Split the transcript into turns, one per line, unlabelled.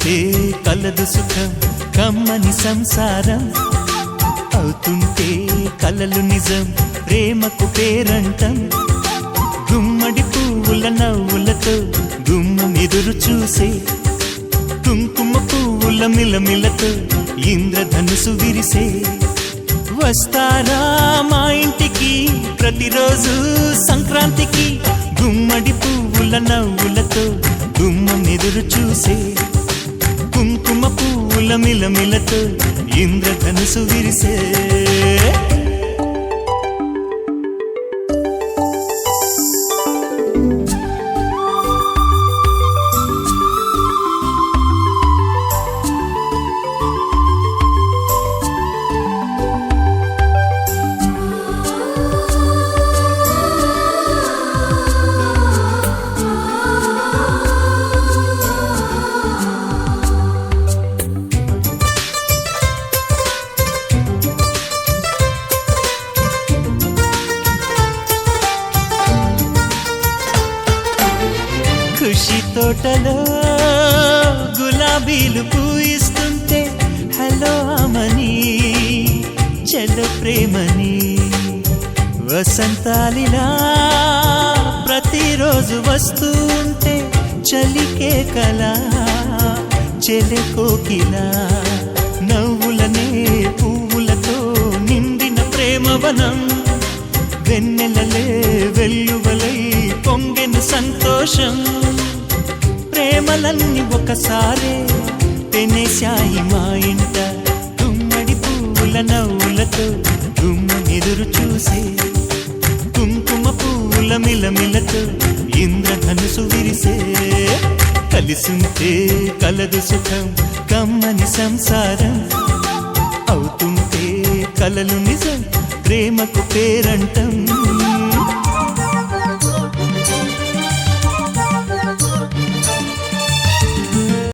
కలిసుంటే కలదు సుఖం కమ్మని సంసారం అవుతుంటే కలలు నిజం ప్రేమకు పేరంటం గుమ్మడి పువ్వుల నవ్వులతో గుమ్మం ఎదురు చూసే కుంకుమ పువ్వుల మిలమిలతో ఇంద్రధనుసు విరిసే వస్తారా మా ఇంటికి ప్రతిరోజు సంక్రాంతికి గుమ్మడి పువ్వుల నవ్వులతో గుమ్మం ఎదురు చూసే కుంకుమ పువ్వుల మిలమిలతో ఇంద్రధనుసు విరిసే ఖుషి తోటలో గులాబీలు పూయిస్తుంటే హలో అమని చెల్ల ప్రేమని వసంతాలిలా ప్రతిరోజు వస్తూ ఉంటే చలికే కలా చెలె కోకిలా నవ్వులనే పువ్వులతో నిండిన ప్రేమవనం వెన్నెలలే వెల్లువలై పొంగెను సంతోషం ప్రేమలన్నీ ఒకసారే తెనేశాయి మా ఇంట గుమ్మడి పువ్వుల నవ్వులతో గుమ్మెదురు చూసే కుంకుమ పువ్వుల మిలమిలతో ఇంద్రధనుసు విరిసే కలిసుంటే కలదు సుఖం కమ్మని సంసారం అవుతుంటే కలలు నిజం ప్రేమకు పేరంటం